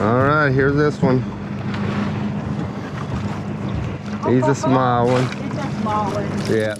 All right, here's this one. He's a small one. It's a small one. Yeah.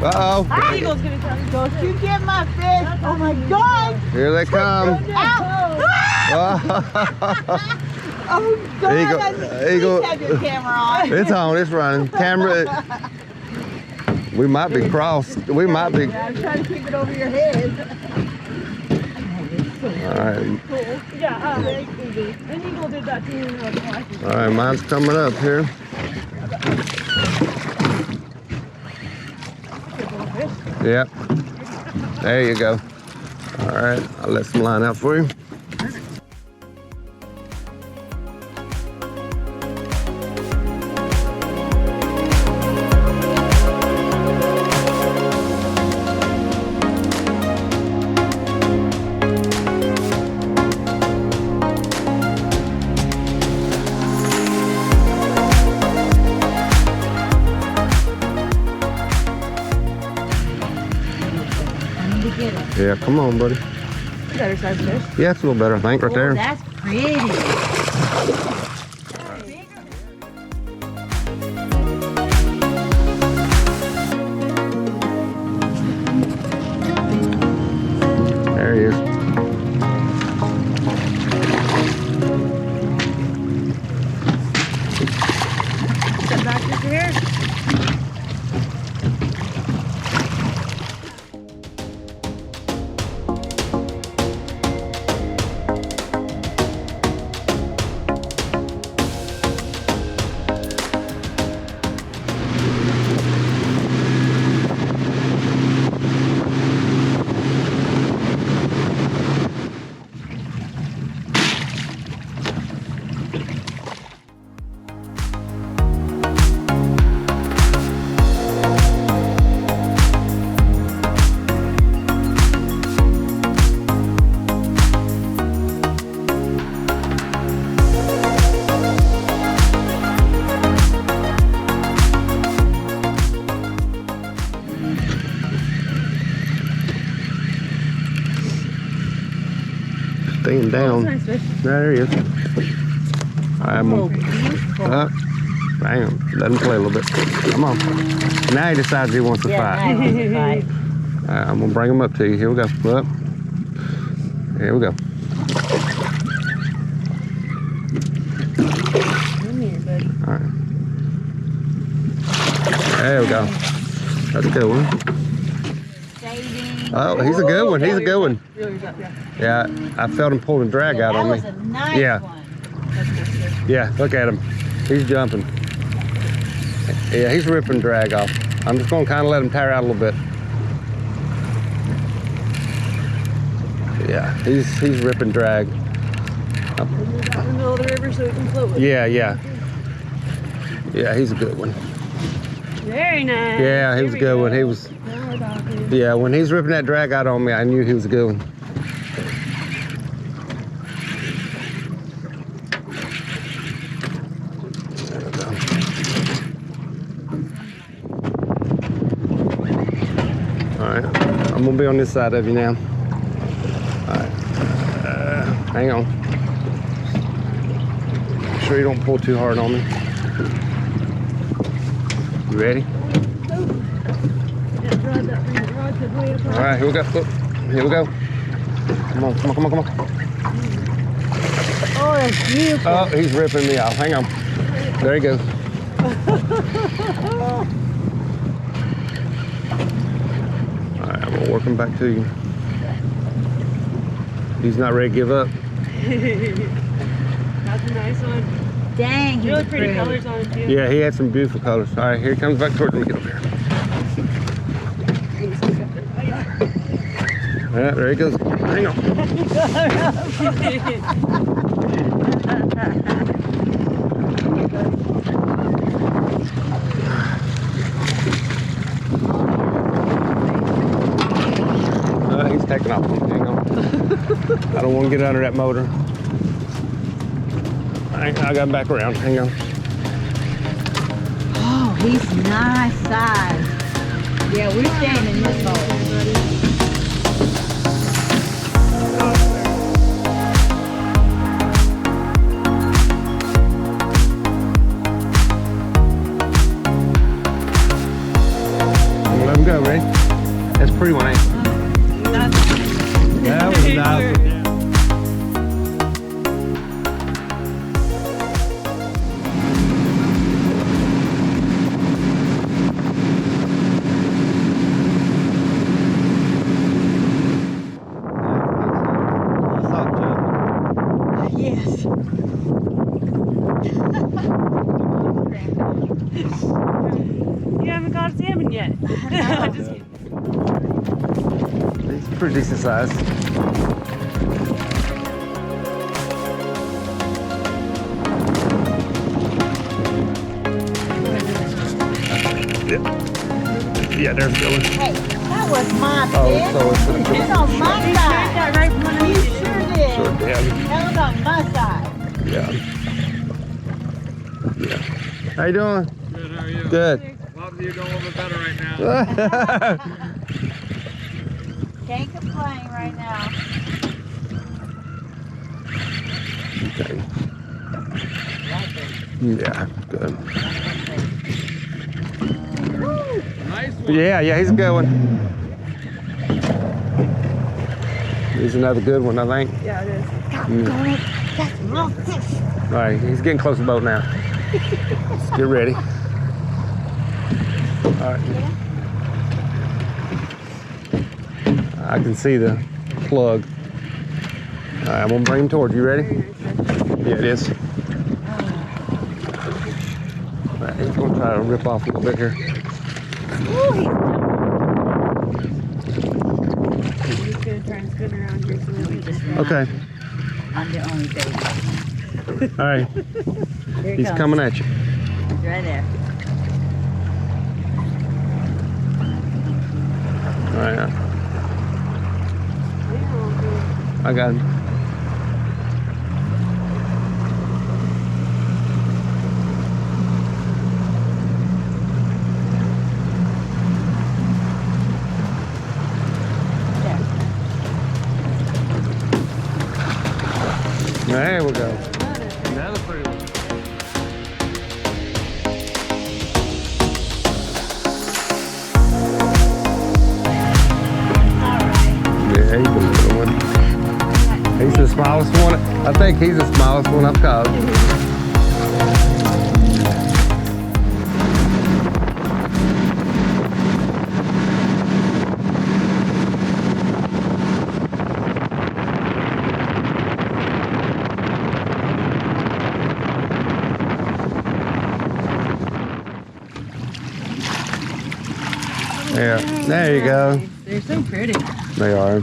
Uh-oh. Eagle's gonna come. Don't you get my fish. Oh my God. Here they come. Oh God. Eagle. Please have your camera on. It's on, it's running. Camera. We might be crossed. We might be. Yeah, I'm trying to keep it over your head. All right. Cool. Yeah, very easy. An eagle did that to me. All right, mine's coming up here. Yep. There you go. All right, I'll let some line out for you. Yeah, come on, buddy. Better size fish. Yeah, it's a little better, I think, right there. That's pretty. There he is. Step back just here. Staying down. Nice fish. There he is. I'm gonna, bam. Let him play a little bit. Come on. Now he decides he wants to fight. Now he wants to fight. I'm gonna bring him up to you. Here we go. Up. Here we go. Come here, bud. All right. There we go. That's a good one. Oh, he's a good one. He's a good one. Yeah, I felt him pulling drag out on me. That was a nice Yeah. one. Yeah, look at him. He's jumping. Yeah, he's ripping drag off. I'm just gonna kind of let him tire out a little bit. Yeah, he's ripping drag. In the middle of the river so we can float with it. Yeah. Yeah, he's a good one. Very nice. Yeah, he was a good one. He was. Yeah, when he's ripping that drag out on me, I knew he was a good one. There we go. All right, I'm gonna be on this side of you now. All right, hang on. Make sure you don't pull too hard on me. You ready? All right, here we go. Look, here we go. Come on. Oh, that's beautiful. Oh, he's ripping me off. Hang on. There he goes. All right, I'm gonna work him back to you. He's not ready to give up. That's a nice one. Dang, Really pretty colors on it too. Yeah, he had some beautiful colors. All right, here he comes back towards me. Get over here. Yeah, there he goes. Hang on. He's taking off. Hang on. can get under that motor. I got him back around. Hang on. Oh, he's nice size. Yeah, we're staying in this hole. Let him go, Ray. That's a pretty one, ain't it? That was nice. Yes. You haven't caught a salmon yet. Just kidding. He's pretty decent size. Yeah, there's a good one. Hey, that was my Oh, fish. so it's It's on my side. Right from You underneath you. sure did. sure, yeah, That was on my side. yeah. Yeah. How you doing? Good, how are you? Good. Bobby, you're doing a little bit better right now. Can't complain right now. Okay. Yeah, good. Nice one. Yeah, he's a good one. He's another good one, I think. Yeah, it is. That's my fish. All right, he's getting close to the boat now. Let's get ready. All right. I can see the plug. All right, I'm gonna bring him towards you. Ready? Yeah, it is. All right, he's gonna try to rip off a little bit here. I'm just gonna try and spin around here so that we just Okay. I'm the only baby. All right. Here he He's comes. coming at you. He's right there. All right. I got him. There we go. Another pretty one. Yeah, he's a little one. He's the smallest one. I think he's the smallest one I've caught. Yeah, there you go. They're so pretty. They are.